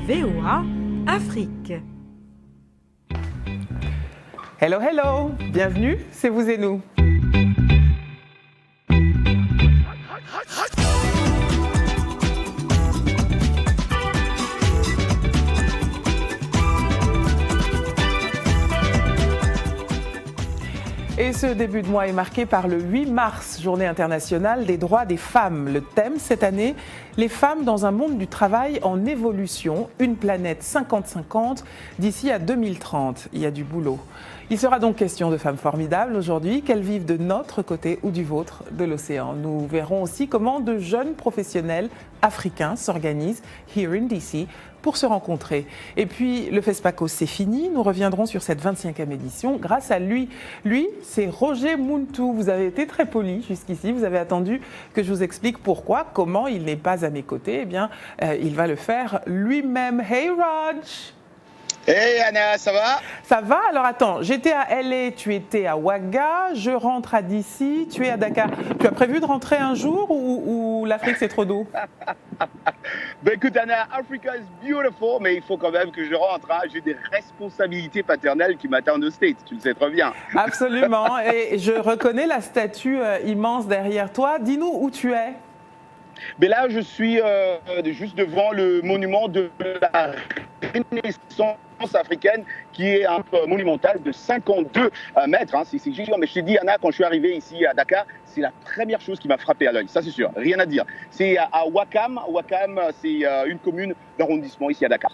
VOA Afrique. Hello, hello, bienvenue, c'est vous et nous. Et ce début de mois est marqué par le 8 mars, Journée internationale des droits des femmes. Le thème cette année, les femmes dans un monde du travail en évolution, une planète 50-50 d'ici à 2030. Il y a du boulot. Il sera donc question de femmes formidables aujourd'hui, qu'elles vivent de notre côté ou du vôtre de l'océan. Nous verrons aussi comment de jeunes professionnels africains s'organisent here in DC pour se rencontrer. Et puis, le FESPACO, c'est fini. Nous reviendrons sur cette 25e édition grâce à lui. Lui, c'est Roger Muntu. Vous avez été très poli jusqu'ici. Vous avez attendu que je vous explique pourquoi, comment il n'est pas à mes côtés. Eh bien, il va le faire lui-même. Hey, Rog! Hey Anna, ça va? Ça va? Alors attends, j'étais à LA, tu étais à Ouaga, je rentre à DC, tu es à Dakar. Tu as prévu de rentrer un jour ou l'Afrique c'est trop d'eau? Ben écoute Anna, Africa is beautiful, mais il faut quand même que je rentre. Hein. J'ai des responsabilités paternelles qui m'attendent aux States, tu le sais très bien. Absolument, et je reconnais la statue immense derrière toi. Dis-nous où tu es. Mais là, je suis juste devant le monument de la Renaissance africaine, qui est un peu monumental de 52 mètres. Hein. C'est géant. Mais je t'ai dit, Anna, quand je suis arrivé ici à Dakar, c'est la première chose qui m'a frappé à l'œil. Ça, c'est sûr. Rien à dire. C'est à Ouakam. Ouakam, c'est une commune d'arrondissement ici à Dakar.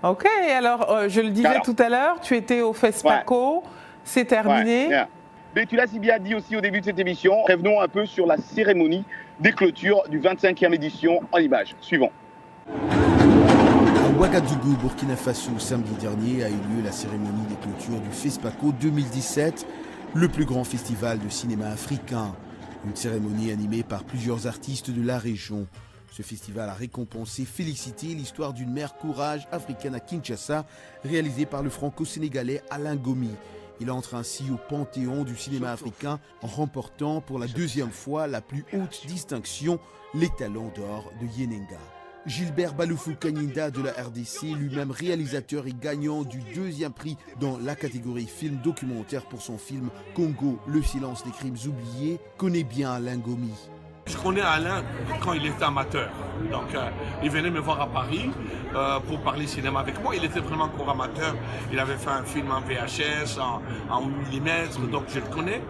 Ok. Alors, je le disais tout à l'heure, tu étais au FESPACO. Ouais. C'est terminé. Ouais. Mais tu l'as si bien dit aussi au début de cette émission. Revenons un peu sur la cérémonie des clôtures du 25e édition en images. Suivons. À Ouagadougou, Burkina Faso, samedi dernier a eu lieu la cérémonie des clôtures du FESPACO 2017, le plus grand festival de cinéma africain. Une cérémonie animée par plusieurs artistes de la région. Ce festival a récompensé, félicité l'histoire d'une mère courage africaine à Kinshasa, réalisée par le franco-sénégalais Alain Gomi. Il entre ainsi au panthéon du cinéma africain en remportant pour la deuxième fois la plus haute distinction, les Talons d'or de Yenenga. Gilbert Baloufou Kanyinda de la RDC, lui-même réalisateur et gagnant du deuxième prix dans la catégorie film documentaire pour son film Congo, le silence des crimes oubliés, connaît bien Alain Gomi. Je connais Alain quand il était amateur. Donc, il venait me voir à Paris pour parler cinéma avec moi. Il était vraiment encore amateur. Il avait fait un film en VHS, en 8 mm, donc je le connais.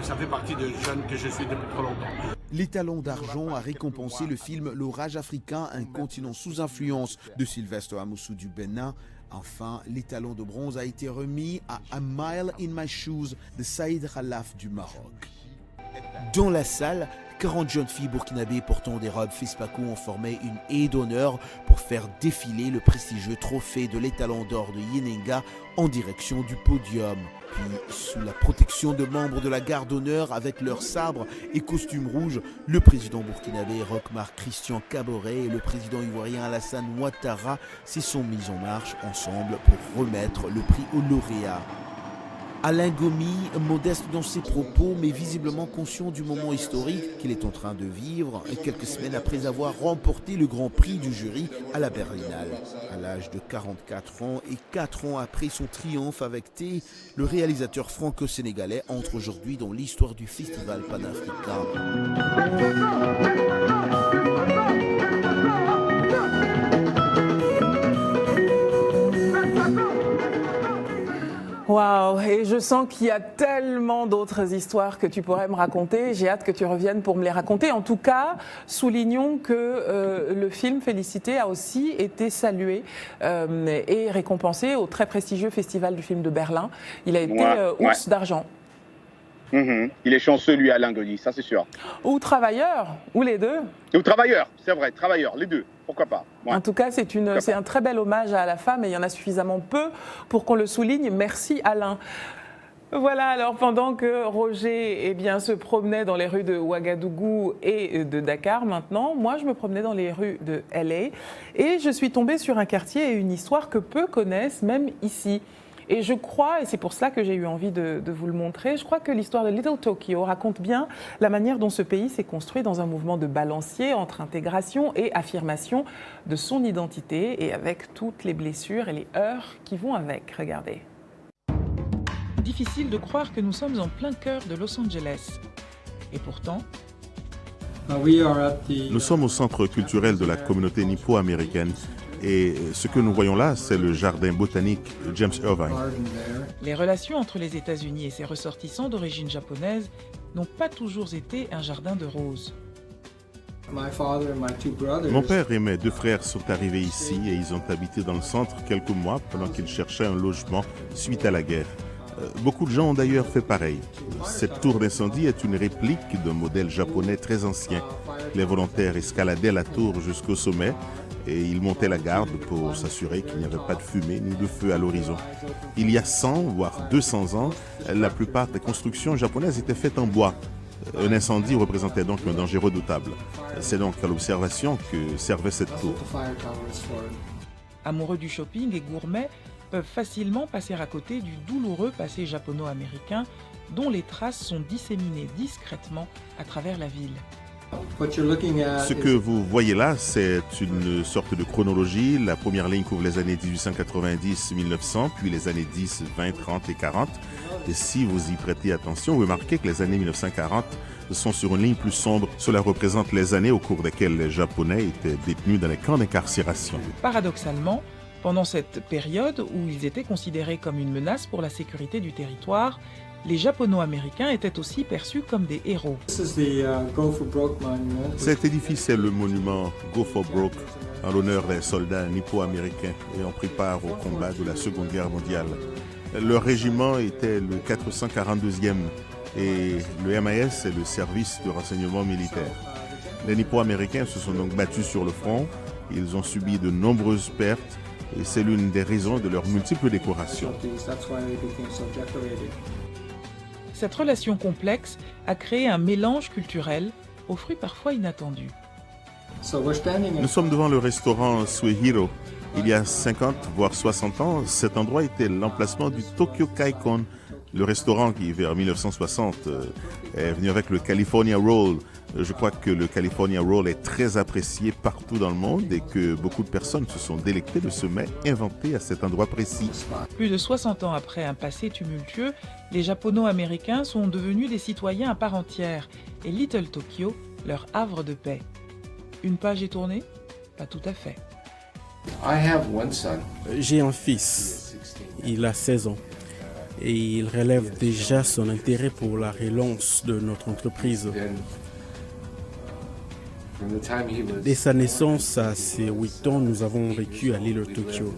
Ça fait partie des jeunes que je suis depuis trop longtemps. Les Talons d'argent a récompensé le film L'orage africain, un continent sous influence de Sylvestre Amoussou du Bénin. Enfin, les Talons de bronze a été remis à A Mile in My Shoes de Saïd Khalaf du Maroc. Dans la salle, 40 jeunes filles burkinabées portant des robes FESPACO ont formé une haie d'honneur pour faire défiler le prestigieux trophée de l'étalon d'or de Yenenga en direction du podium. Puis, sous la protection de membres de la garde d'honneur avec leurs sabres et costumes rouges, le président burkinabé Roch-Marc Christian Kaboré et le président ivoirien Alassane Ouattara s'y sont mis en marche ensemble pour remettre le prix aux lauréats. Alain Gomi, modeste dans ses propos, mais visiblement conscient du moment historique qu'il est en train de vivre, quelques semaines après avoir remporté le grand prix du jury à la Berlinale. À l'âge de 44 ans et 4 ans après son triomphe avec T, le réalisateur franco-sénégalais entre aujourd'hui dans l'histoire du festival panafricain. Waouh, et je sens qu'il y a tellement d'autres histoires que tu pourrais me raconter. J'ai hâte que tu reviennes pour me les raconter. En tout cas, soulignons que le film Félicité a aussi été salué et récompensé au très prestigieux Festival du film de Berlin. Il a été ours d'argent. Il est chanceux, lui, Alain Gomi, ça c'est sûr. Ou travailleur, ou les deux. Ou travailleur, c'est vrai, travailleur, les deux. Pourquoi pas? Ouais. En tout cas, c'est un très bel hommage à la femme et il y en a suffisamment peu pour qu'on le souligne. Merci Alain. Voilà, alors pendant que Roger se promenait dans les rues de Ouagadougou et de Dakar maintenant, moi je me promenais dans les rues de LA et je suis tombée sur un quartier et une histoire que peu connaissent, même ici. Et je crois, et c'est pour cela que j'ai eu envie de vous le montrer, je crois que l'histoire de Little Tokyo raconte bien la manière dont ce pays s'est construit dans un mouvement de balancier entre intégration et affirmation de son identité, et avec toutes les blessures et les heurts qui vont avec. Regardez. Difficile de croire que nous sommes en plein cœur de Los Angeles. Et pourtant... Nous sommes au centre culturel de la communauté nippo-américaine et ce que nous voyons là, c'est le jardin botanique James Irvine. Les relations entre les États-Unis et ses ressortissants d'origine japonaise n'ont pas toujours été un jardin de roses. Mon père et mes deux frères sont arrivés ici et ils ont habité dans le centre quelques mois pendant qu'ils cherchaient un logement suite à la guerre. Beaucoup de gens ont d'ailleurs fait pareil. Cette tour d'incendie est une réplique d'un modèle japonais très ancien. Les volontaires escaladaient la tour jusqu'au sommet et ils montaient la garde pour s'assurer qu'il n'y avait pas de fumée ni de feu à l'horizon. Il y a 100 voire 200 ans, la plupart des constructions japonaises étaient faites en bois. Un incendie représentait donc un danger redoutable. C'est donc à l'observation que servait cette tour. Amoureux du shopping et gourmets peuvent facilement passer à côté du douloureux passé japono-américain dont les traces sont disséminées discrètement à travers la ville. Ce que vous voyez là, c'est une sorte de chronologie. La première ligne couvre les années 1890-1900, puis les années 10, 20, 30 et 40. Et si vous y prêtez attention, vous remarquez que les années 1940 sont sur une ligne plus sombre. Cela représente les années au cours desquelles les Japonais étaient détenus dans les camps d'incarcération. Paradoxalement, pendant cette période où ils étaient considérés comme une menace pour la sécurité du territoire, les Japono-Américains étaient aussi perçus comme des héros. Cet édifice est le monument Go for Broke en l'honneur des soldats nippo-américains ayant pris part au combat de la Seconde Guerre mondiale. Leur régiment était le 442e et le MIS est le service de renseignement militaire. Les nippo-américains se sont donc battus sur le front, ils ont subi de nombreuses pertes et c'est l'une des raisons de leurs multiples décorations. Cette relation complexe a créé un mélange culturel aux fruits parfois inattendus. Nous sommes devant le restaurant Suehiro. Il y a 50 voire 60 ans, cet endroit était l'emplacement du Tokyo Kaikon. Le restaurant qui, vers 1960, est venu avec le California Roll. Je crois que le California Roll est très apprécié partout dans le monde et que beaucoup de personnes se sont délectées de ce mets inventé à cet endroit précis. Plus de 60 ans après un passé tumultueux, les Japono-Américains sont devenus des citoyens à part entière et Little Tokyo, leur havre de paix. Une page est tournée? Pas tout à fait. J'ai un fils, il a 16 ans et il relève déjà son intérêt pour la relance de notre entreprise. Dès sa naissance à ses 8 ans, nous avons vécu à Little Tokyo.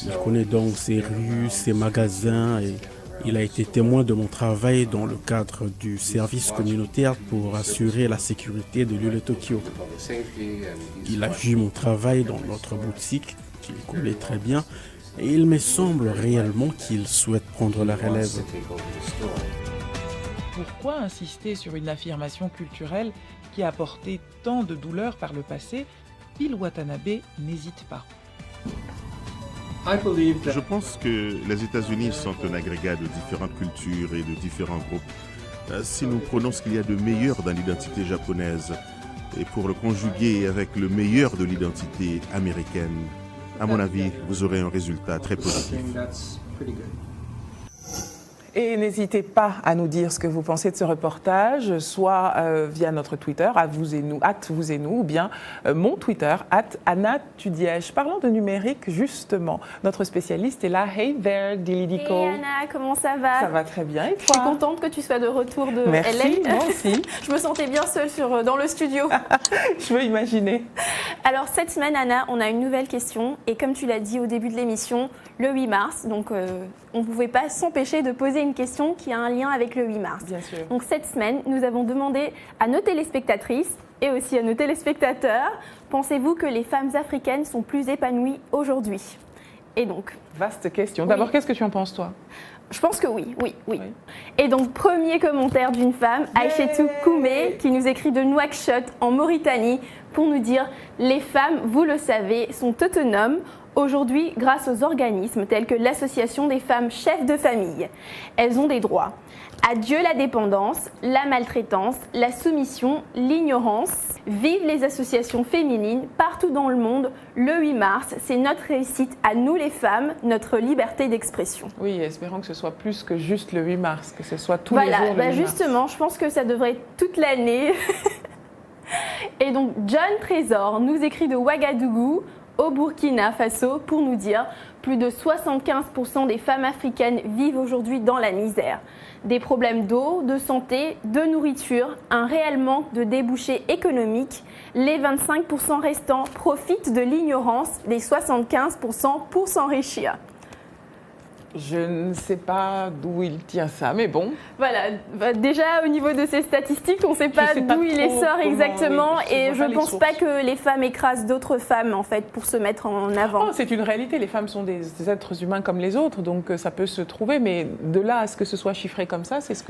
Il connaît donc ses rues, ses magasins et il a été témoin de mon travail dans le cadre du service communautaire pour assurer la sécurité de Little Tokyo. Il a vu mon travail dans notre boutique, qu'il connaît très bien, et il me semble réellement qu'il souhaite prendre la relève. Pourquoi insister sur une affirmation culturelle qui a apporté tant de douleurs par le passé? Bill Watanabe n'hésite pas. Je pense que les États-Unis sont un agrégat de différentes cultures et de différents groupes. Si nous prenons ce qu'il y a de meilleur dans l'identité japonaise et pour le conjuguer avec le meilleur de l'identité américaine, à mon avis, vous aurez un résultat très positif. Et n'hésitez pas à nous dire ce que vous pensez de ce reportage, soit via notre Twitter, @vous et nous, ou bien mon Twitter, @AnnaTudiège. Parlons de numérique, justement. Notre spécialiste est là. Hey there, Dilidico. Hey Anna, comment ça va? Ça va très bien, et toi? Je suis contente que tu sois de retour de Merci, LA. moi aussi. Je me sentais bien seule dans le studio. Je veux imaginer. Alors, cette semaine, Anna, on a une nouvelle question. Et comme tu l'as dit au début de l'émission, le 8 mars, donc on ne pouvait pas s'empêcher de poser une question qui a un lien avec le 8 mars. Bien sûr. Donc cette semaine, nous avons demandé à nos téléspectatrices et aussi à nos téléspectateurs, pensez-vous que les femmes africaines sont plus épanouies aujourd'hui? Et donc... Vaste question. Oui. D'abord, qu'est-ce que tu en penses, toi? Je pense que oui. Et donc, premier commentaire d'une femme, Aïchetou Koumé, qui nous écrit de Nouakchott, en Mauritanie, pour nous dire « Les femmes, vous le savez, sont autonomes. Aujourd'hui, grâce aux organismes tels que l'Association des femmes chefs de famille, elles ont des droits. Adieu la dépendance, la maltraitance, la soumission, l'ignorance. Vive les associations féminines partout dans le monde. Le 8 mars, c'est notre réussite à nous les femmes, notre liberté d'expression. Oui, espérons que ce soit plus que juste le 8 mars, que ce soit tous les jours le 8 mars. Justement, je pense que ça devrait être toute l'année. Et donc, John Trésor nous écrit de Ouagadougou, au Burkina Faso, pour nous dire plus de 75% des femmes africaines vivent aujourd'hui dans la misère. Des problèmes d'eau, de santé, de nourriture, un réel manque de débouchés économiques. Les 25% restants profitent de l'ignorance des 75% pour s'enrichir. Je ne sais pas d'où il tient ça, mais bon. Voilà, déjà au niveau de ces statistiques, on ne sait pas d'où il les sort exactement, et je ne pense pas que les femmes écrasent d'autres femmes en fait pour se mettre en avant. Oh, c'est une réalité, les femmes sont des êtres humains comme les autres, donc ça peut se trouver, mais de là à ce que ce soit chiffré comme ça, c'est ce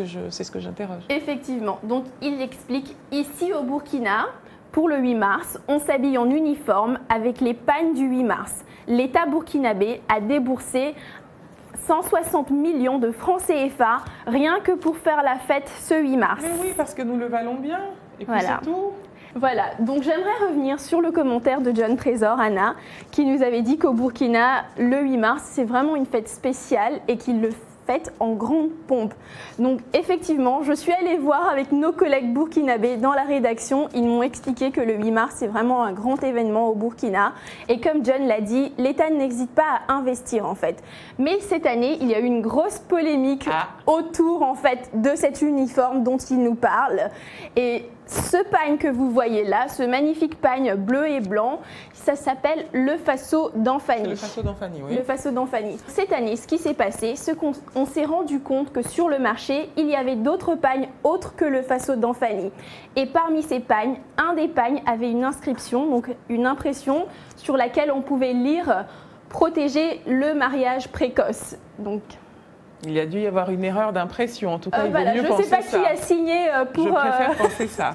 que j'interroge. Effectivement, donc il explique ici au Burkina. Pour le 8 mars, on s'habille en uniforme avec les pagnes du 8 mars. L'État burkinabé a déboursé 160 millions de francs CFA, rien que pour faire la fête ce 8 mars. Mais oui, parce que nous le valons bien, et puis voilà. c'est tout. Voilà, donc j'aimerais revenir sur le commentaire de John Trésor, Anna, qui nous avait dit qu'au Burkina, le 8 mars, c'est vraiment une fête spéciale et qu'il le fête en grande pompe. Donc effectivement, je suis allée voir avec nos collègues burkinabés dans la rédaction. Ils m'ont expliqué que le 8 mars, c'est vraiment un grand événement au Burkina. Et comme John l'a dit, l'État n'hésite pas à investir en fait. Mais cette année, il y a eu une grosse polémique autour en fait de cet uniforme dont il nous parle. Et ce pagne que vous voyez là, ce magnifique pagne bleu et blanc, ça s'appelle le Faso d'Anfani. Le Faso d'Anfani, oui. Le Faso d'Anfani. Cette année, ce qui s'est passé, c'est qu'on s'est rendu compte que sur le marché, il y avait d'autres pagnes autres que le Faso d'Anfani. Et parmi ces pagnes, un des pagnes avait une inscription, donc une impression sur laquelle on pouvait lire « Protéger le mariage précoce ». Donc, il y a dû y avoir une erreur d'impression, en tout cas, il vaut mieux penser ça. Je ne sais pas qui a signé pour... Je préfère penser ça.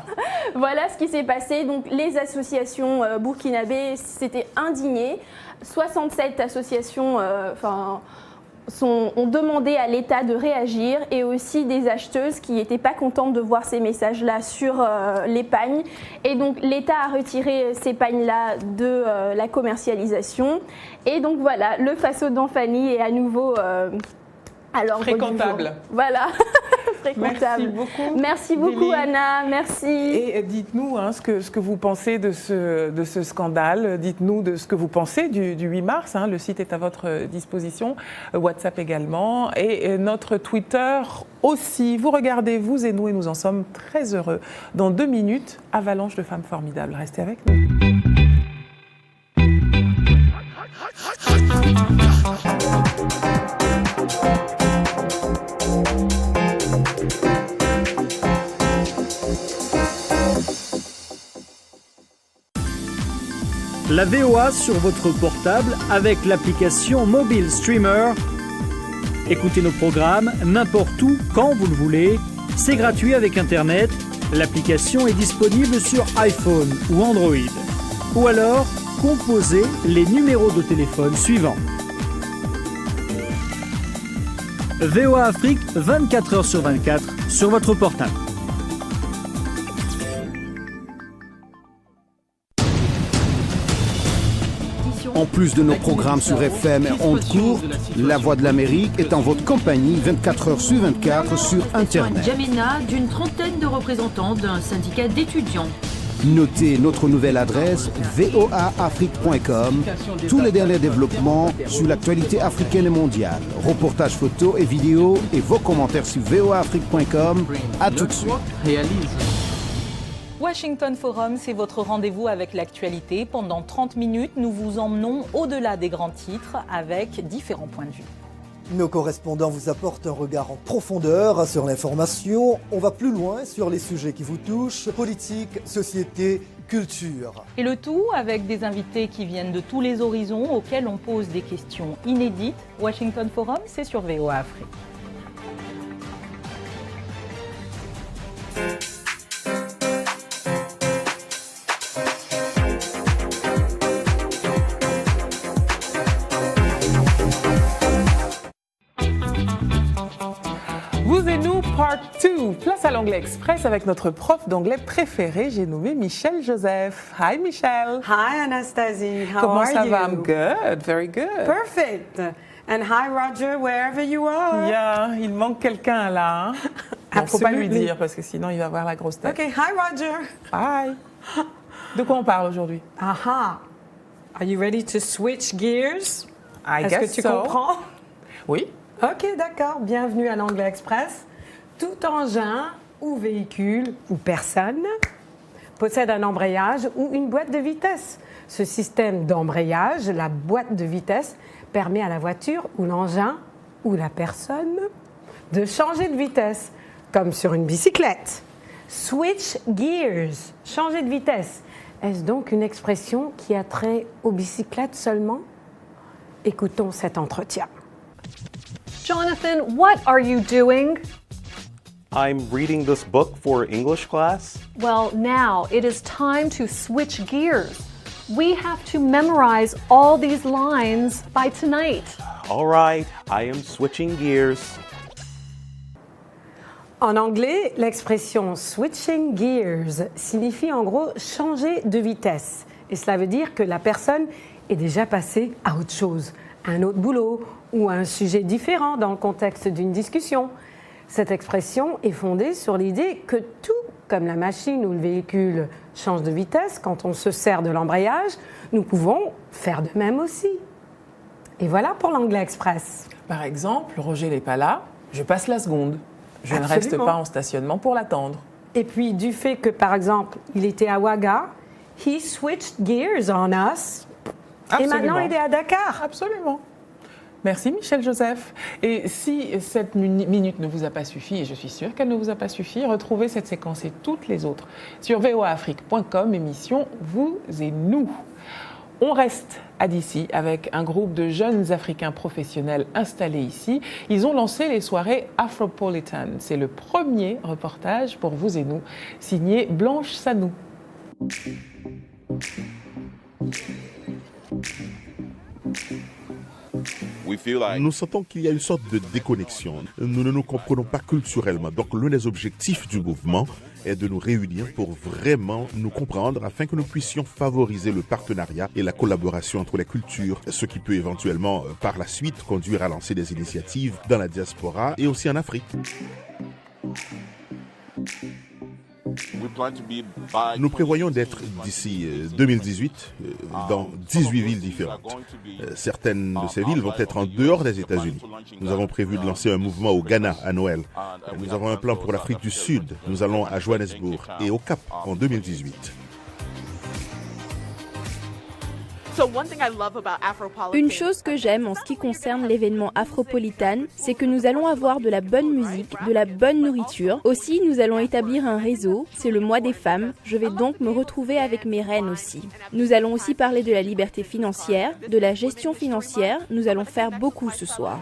Voilà ce qui s'est passé. Donc, les associations burkinabées s'étaient indignées. 67 associations ont demandé à l'État de réagir, et aussi des acheteuses qui n'étaient pas contentes de voir ces messages-là sur les pagnes. Et donc, l'État a retiré ces pagnes-là de la commercialisation. Et donc, voilà, le Faso d'Anfani est à nouveau... Alors, fréquentable. Voilà, fréquentable. Merci beaucoup. Merci beaucoup, Anna. Merci. Et dites-nous ce que vous pensez de ce scandale. Dites-nous de ce que vous pensez du 8 mars. Le site est à votre disposition. WhatsApp également. Et notre Twitter aussi. Vous regardez, vous et nous, et nous en sommes très heureux. Dans 2 minutes, avalanche de femmes formidables. Restez avec nous. La VOA sur votre portable avec l'application Mobile Streamer. Écoutez nos programmes n'importe où, quand vous le voulez. C'est gratuit avec Internet. L'application est disponible sur iPhone ou Android. Ou alors, composez les numéros de téléphone suivants. VOA Afrique, 24 heures sur 24 sur votre portable. En plus de nos programmes sur FM et ondes courtes, La Voix de l'Amérique est en votre compagnie 24 heures sur 24 sur Internet. N'Djamena, d'une trentaine de représentants d'un syndicat d'étudiants. Notez notre nouvelle adresse voaafrique.com. Tous les derniers développements sur l'actualité africaine et mondiale. Reportages photos et vidéos et vos commentaires sur voaafrique.com. À tout de suite. Washington Forum, c'est votre rendez-vous avec l'actualité. Pendant 30 minutes, nous vous emmenons au-delà des grands titres avec différents points de vue. Nos correspondants vous apportent un regard en profondeur sur l'information. On va plus loin sur les sujets qui vous touchent, politique, société, culture. Et le tout avec des invités qui viennent de tous les horizons, auxquels on pose des questions inédites. Washington Forum, c'est sur VOA Afrique. nous, place à l'anglais express avec notre prof d'anglais préféré, j'ai nommé Michel Joseph. Hi Michel. Hi Anastasie, how Comment are ça you? va? I'm good, very good. Perfect. And hi Roger, wherever you are. Yeah, il manque quelqu'un là. Il ne faut pas lui dire parce que sinon il va avoir la grosse tête. Okay, hi Roger. Hi. De quoi on parle aujourd'hui? Aha. Are you ready to switch gears? I Est-ce guess que tu so. comprends? Oui. Ok, d'accord. Bienvenue à l'Anglais Express. Tout engin ou véhicule ou personne possède un embrayage ou une boîte de vitesse. Ce système d'embrayage, la boîte de vitesse, permet à la voiture ou l'engin ou la personne de changer de vitesse, comme sur une bicyclette. Switch gears, changer de vitesse. Est-ce donc une expression qui a trait aux bicyclettes seulement? Écoutons cet entretien. Jonathan, what are you doing? I'm reading this book for English class. Well, now it is time to switch gears. We have to memorize all these lines by tonight. All right, I am switching gears. En anglais, l'expression switching gears signifie en gros changer de vitesse. Et cela veut dire que la personne est déjà passée à autre chose, à un autre boulot ou à un sujet différent dans le contexte d'une discussion. Cette expression est fondée sur l'idée que tout, comme la machine ou le véhicule, change de vitesse quand on se sert de l'embrayage, nous pouvons faire de même aussi. Et voilà pour l'Anglais Express. Par exemple, Roger n'est pas là, je passe la seconde. Je ne Absolument. reste pas en stationnement pour l'attendre. Et puis du fait que, par exemple, il était à Ouaga, he switched gears on us. Absolument. Et maintenant, il est à Dakar. Absolument. Merci Michel Joseph. Et si cette minute ne vous a pas suffi, et je suis sûre qu'elle ne vous a pas suffi, retrouvez cette séquence et toutes les autres sur voaafrique.com, émission Vous et Nous. On reste à DC avec un groupe de jeunes Africains professionnels installés ici. Ils ont lancé les soirées Afropolitan. C'est le premier reportage pour Vous et Nous, signé Blanche Sanou. Nous sentons qu'il y a une sorte de déconnexion. Nous ne nous comprenons pas culturellement. Donc l'un des objectifs du mouvement est de nous réunir pour vraiment nous comprendre afin que nous puissions favoriser le partenariat et la collaboration entre les cultures, ce qui peut éventuellement par la suite conduire à lancer des initiatives dans la diaspora et aussi en Afrique. Nous prévoyons d'être d'ici 2018 dans 18 villes différentes. Certaines de ces villes vont être en dehors des États-Unis. Nous avons prévu de lancer un mouvement au Ghana à Noël. Nous avons un plan pour l'Afrique du Sud. Nous allons à Johannesburg et au Cap en 2018. Une chose que j'aime en ce qui concerne l'événement Afropolitan, c'est que nous allons avoir de la bonne musique, de la bonne nourriture. Aussi, nous allons établir un réseau. C'est le mois des femmes. Je vais donc me retrouver avec mes reines aussi. Nous allons aussi parler de la liberté financière, de la gestion financière. Nous allons faire beaucoup ce soir.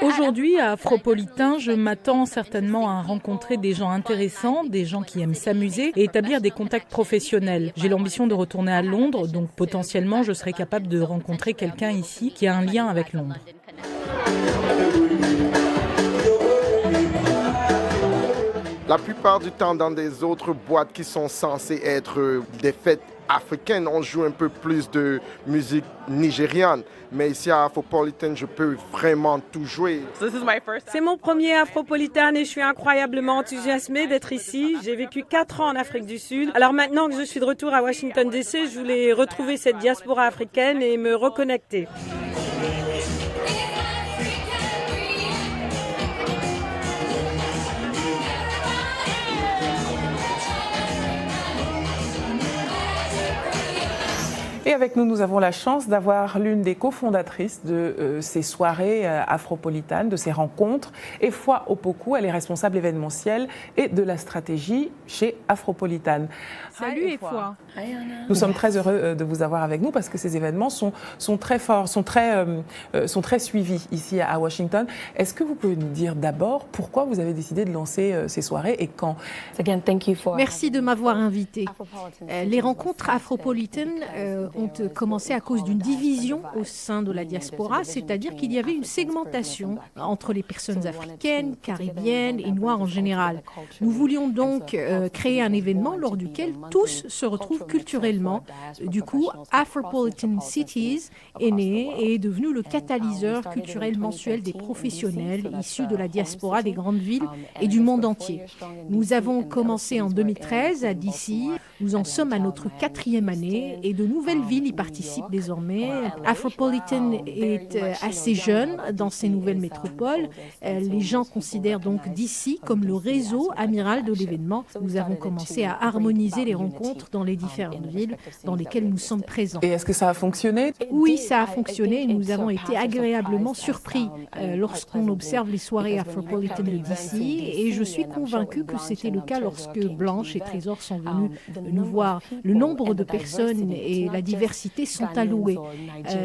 Aujourd'hui, à Afropolitan, je m'attends certainement à rencontrer des gens intéressants, des gens qui aiment s'amuser et établir des contacts professionnels. J'ai l'ambition de retourner à Londres, donc potentiellement je serai capable de rencontrer quelqu'un ici qui a un lien avec Londres. La plupart du temps, dans des autres boîtes qui sont censées être des fêtes africaines, on joue un peu plus de musique nigériane. Mais ici à Afropolitan, je peux vraiment tout jouer. C'est mon premier Afropolitan et je suis incroyablement enthousiasmée d'être ici. J'ai vécu 4 ans en Afrique du Sud. Alors maintenant que je suis de retour à Washington DC, je voulais retrouver cette diaspora africaine et me reconnecter. Et avec nous, nous avons la chance d'avoir l'une des cofondatrices de ces soirées afropolitanes, de ces rencontres. Efwa Opoku, elle est responsable événementielle et de la stratégie chez Afropolitan. Salut Efwa. Nous sommes très heureux de vous avoir avec nous parce que ces événements sont très forts, sont très suivis ici à Washington. Est-ce que vous pouvez nous dire d'abord pourquoi vous avez décidé de lancer ces soirées et quand? Merci de m'avoir invité. Les rencontres Afropolitan ont commencé à cause d'une division au sein de la diaspora, c'est-à-dire qu'il y avait une segmentation entre les personnes africaines, caribéennes et noires en général. Nous voulions donc créer un événement lors duquel tous se retrouvent culturellement. Du coup, Afropolitan Cities est né et est devenu le catalyseur culturel mensuel des professionnels issus de la diaspora des grandes villes et du monde entier. Nous avons commencé en 2013 à DC, nous en sommes à notre 4e année et de nouvelles villes y participent désormais. Afropolitan est assez jeune dans ces nouvelles métropoles. Les gens considèrent donc DC comme le réseau amiral de l'événement. Nous avons commencé à harmoniser les rencontres dans les différentes villes dans lesquelles nous sommes présents. Et est-ce que ça a fonctionné? Oui, ça a fonctionné. Nous avons été agréablement surpris lorsqu'on observe les soirées Afropolitan de DC et je suis convaincue que c'était le cas lorsque Blanche et Trésor sont venus nous voir. Le nombre de personnes et la diversité sont alloués.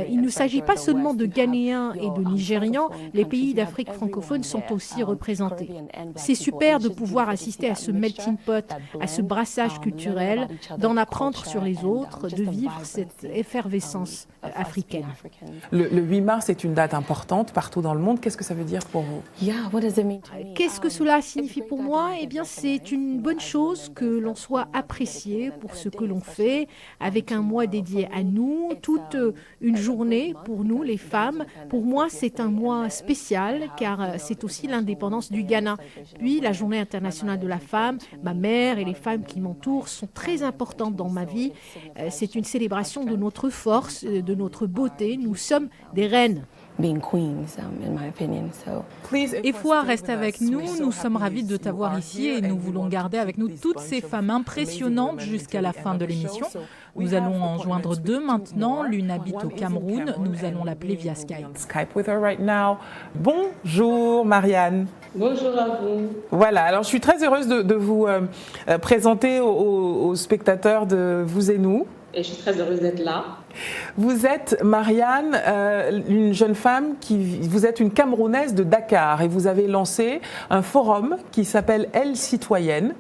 Il ne s'agit pas seulement de Ghanéens et de Nigérians, les pays d'Afrique francophone sont aussi représentés. C'est super de pouvoir assister à ce melting pot, à ce brassage culturel, d'en apprendre sur les autres, de vivre cette effervescence africaine. Le 8 mars est une date importante partout dans le monde. Qu'est-ce que ça veut dire pour vous? Qu'est-ce que cela signifie pour moi? Eh bien, c'est une bonne chose que l'on soit apprécié pour ce que l'on fait, avec un mois dédié à nous, toute une journée pour nous, les femmes. Pour moi, c'est un mois spécial, car c'est aussi l'indépendance du Ghana. Puis, la Journée internationale de la femme, ma mère et les femmes qui m'entourent sont très importantes dans ma vie. C'est une célébration de notre force, de notre beauté. Nous sommes des reines. Efwa, reste avec nous. Nous sommes ravis de t'avoir ici et nous voulons garder avec nous toutes ces femmes impressionnantes jusqu'à la fin de l'émission. Nous allons en joindre 2 maintenant. L'une habite au Cameroun. Nous allons l'appeler via Skype. Skype with her right now. Bonjour Marianne. Bonjour à vous. Voilà, alors je suis très heureuse de vous présenter aux spectateurs de Vous et Nous. Et je suis très heureuse d'être là. Vous êtes, Marianne, une jeune femme vous êtes une Camerounaise de Dakar et vous avez lancé un forum qui s'appelle Elle Citoyenne.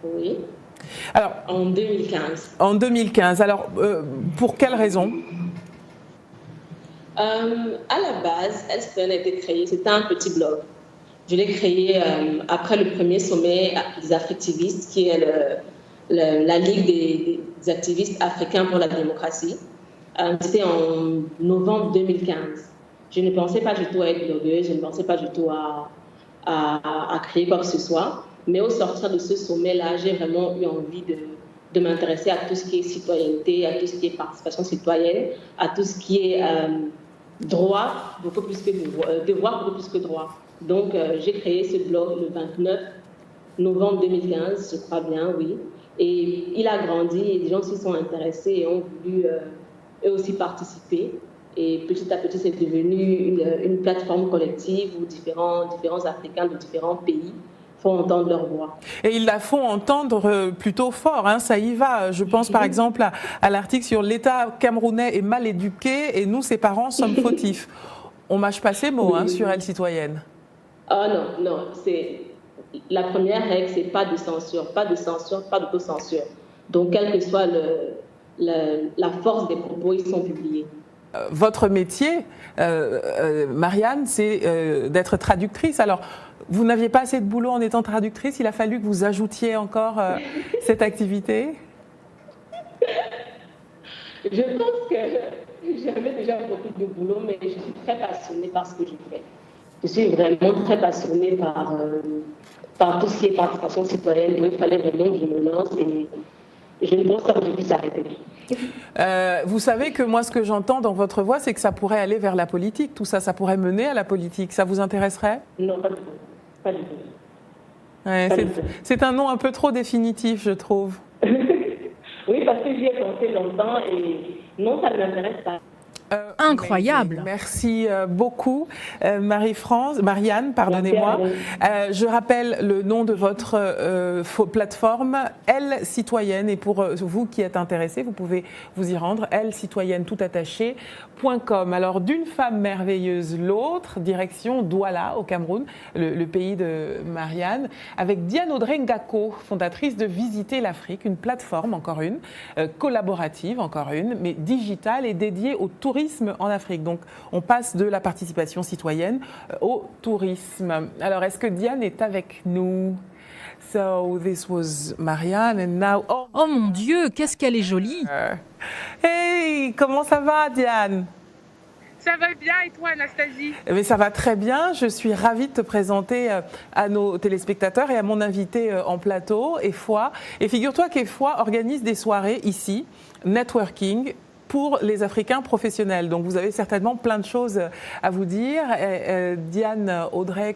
Oui. Alors, en 2015. En 2015. Alors, pour quelle raison? À la base, Elle Citoyenne a été créée, c'était un petit blog. Je l'ai créé après le premier sommet des Africtivistes, qui est la Ligue des activistes africains pour la démocratie. C'était en novembre 2015. Je ne pensais pas du tout à être blogueuse, je ne pensais pas du tout à créer quoi que ce soit. Mais au sortir de ce sommet-là, j'ai vraiment eu envie de m'intéresser à tout ce qui est citoyenneté, à tout ce qui est participation citoyenne, à tout ce qui est droit, beaucoup plus que devoir, beaucoup plus que droit. Donc, j'ai créé ce blog le 29 novembre 2015, je crois bien, oui. Et il a grandi et les gens s'y sont intéressés et ont voulu eux aussi participer. Et petit à petit, c'est devenu une plateforme collective où différents Africains de différents pays font entendre leur voix. Et ils la font entendre plutôt fort, hein, ça y va. Je pense par exemple à l'article sur l'État camerounais est mal éduqué et nous, ses parents, sommes fautifs. On mâche pas ces mots hein, sur Elle Citoyenne. Ah non, c'est... La première règle, c'est pas de censure, pas d'autocensure. Donc, quelle que soit la force des propos, ils sont publiés. Votre métier, Marianne, c'est d'être traductrice. Alors, vous n'aviez pas assez de boulot en étant traductrice, il a fallu que vous ajoutiez encore cette activité? Je pense que j'avais déjà beaucoup de boulot, mais je suis très passionnée par ce que je fais. Je suis vraiment très passionnée par tout ce qui est participation citoyenne. Donc, il fallait vraiment que je me lance et je ne pense pas que je puisse arrêter. Vous savez que moi, ce que j'entends dans votre voix, c'est que ça pourrait aller vers la politique. Tout ça, ça pourrait mener à la politique. Ça vous intéresserait? Non, pas du tout. Pas du tout. Ouais, c'est un nom un peu trop définitif, je trouve. Oui, parce que j'y ai pensé longtemps et non, ça ne m'intéresse pas. Incroyable. Merci beaucoup, Marianne, pardonnez-moi. Je rappelle le nom de votre plateforme, Elle Citoyenne. Et pour vous qui êtes intéressés, vous pouvez vous y rendre, ellecitoyenne tout attaché.com. Alors, d'une femme merveilleuse, l'autre, direction Douala, au Cameroun, le pays de Marianne, avec Diane Audrey Ngako, fondatrice de Visiter l'Afrique, une plateforme, encore une, collaborative, encore une, mais digitale et dédiée au tourisme en Afrique. Donc, on passe de la participation citoyenne au tourisme. Alors, est-ce que Diane est avec nous? So, this was Marianne and now... Oh mon Dieu, qu'est-ce qu'elle est jolie! Hey, comment ça va, Diane? Ça va bien, et toi, Anastasie? Mais ça va très bien. Je suis ravie de te présenter à nos téléspectateurs et à mon invité en plateau, EFOI. Et figure-toi qu'EFOI organise des soirées ici, networking, pour les Africains professionnels. Donc vous avez certainement plein de choses à vous dire. Diane Audrey a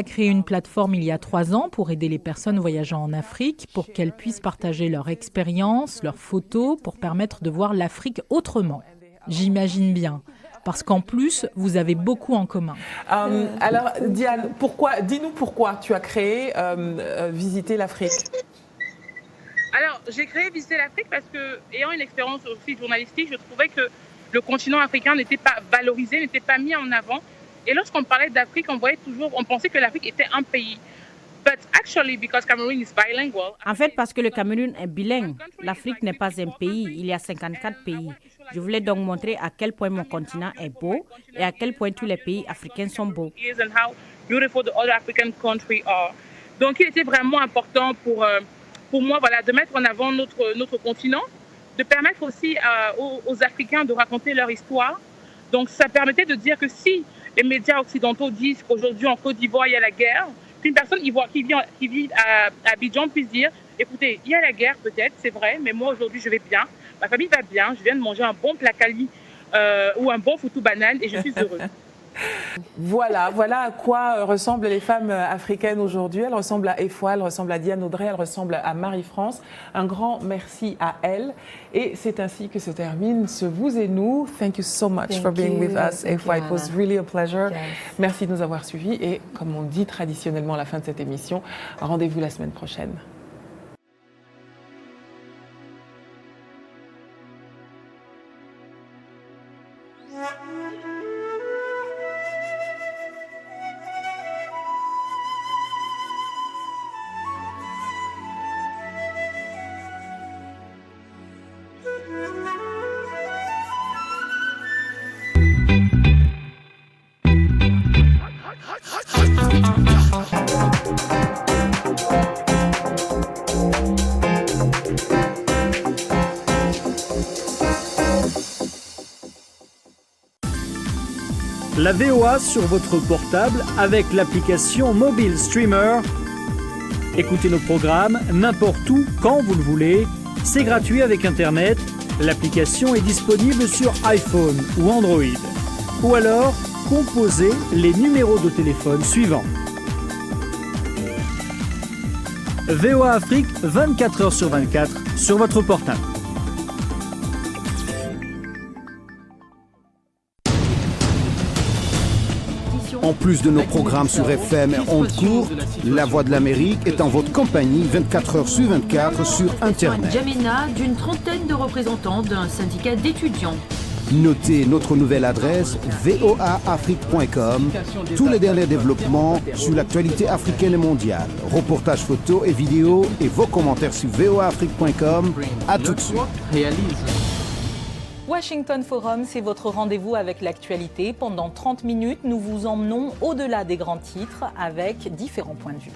créé une plateforme il y a 3 ans pour aider les personnes voyageant en Afrique, pour qu'elles puissent partager leur expérience, leurs photos, pour permettre de voir l'Afrique autrement. J'imagine bien. Parce qu'en plus, vous avez beaucoup en commun. Alors, Diane, dis-nous pourquoi tu as créé Visiter l'Afrique. Alors, j'ai créé Visiter l'Afrique parce que, ayant une expérience aussi journalistique, je trouvais que le continent africain n'était pas valorisé, n'était pas mis en avant. Et lorsqu'on parlait d'Afrique, on pensait que l'Afrique était un pays. En fait, parce que le Cameroun est bilingue, l'Afrique n'est pas un pays, il y a 54 pays. Je voulais donc montrer à quel point mon continent est beau et à quel point tous les pays africains sont beaux. Donc, il était vraiment important pour moi de mettre en avant notre continent, de permettre aussi aux Africains de raconter leur histoire. Donc, ça permettait de dire que si les médias occidentaux disent qu'aujourd'hui en Côte d'Ivoire, il y a la guerre, qu'une personne qui vit à Abidjan puisse dire « Écoutez, il y a la guerre peut-être, c'est vrai, mais moi aujourd'hui je vais bien, ma famille va bien, je viens de manger un bon placali ou un bon foutou banane et je suis heureuse. » Voilà à quoi ressemblent les femmes africaines aujourd'hui. Elles ressemblent à EFOI, elles ressemblent à Diane Audrey, elles ressemblent à Marie-France. Un grand merci à elles. Et c'est ainsi que se termine ce Vous et Nous. Thank you so much for being with us, EFOI. It was really a pleasure. Yes. Merci de nous avoir suivis. Et comme on dit traditionnellement à la fin de cette émission, rendez-vous la semaine prochaine. La VOA sur votre portable avec l'application Mobile Streamer. Écoutez nos programmes n'importe où, quand vous le voulez. C'est gratuit avec Internet. L'application est disponible sur iPhone ou Android. Ou alors, composez les numéros de téléphone suivants. VOA Afrique, 24 heures sur 24, sur votre portable. En plus de nos programmes sur FM et ondes courtes, La Voix de l'Amérique est en votre compagnie 24 heures sur 24 sur Internet. N'Djamena, d'une trentaine de représentants d'un syndicat d'étudiants. Notez notre nouvelle adresse voaafrique.com. Tous les derniers développements sur l'actualité africaine et mondiale. Reportages photos et vidéos et vos commentaires sur voaafrique.com. À tout de suite. Washington Forum, c'est votre rendez-vous avec l'actualité. Pendant 30 minutes, nous vous emmenons au-delà des grands titres avec différents points de vue.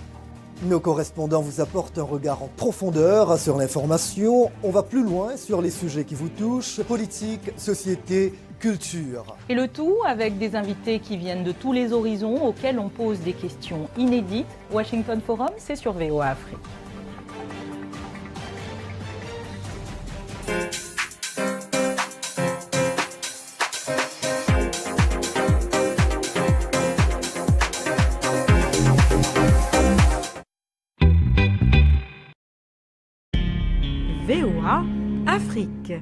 Nos correspondants vous apportent un regard en profondeur sur l'information. On va plus loin sur les sujets qui vous touchent, politique, société, culture. Et le tout avec des invités qui viennent de tous les horizons, auxquels on pose des questions inédites. Washington Forum, c'est sur VOA Afrique. VOA Afrique.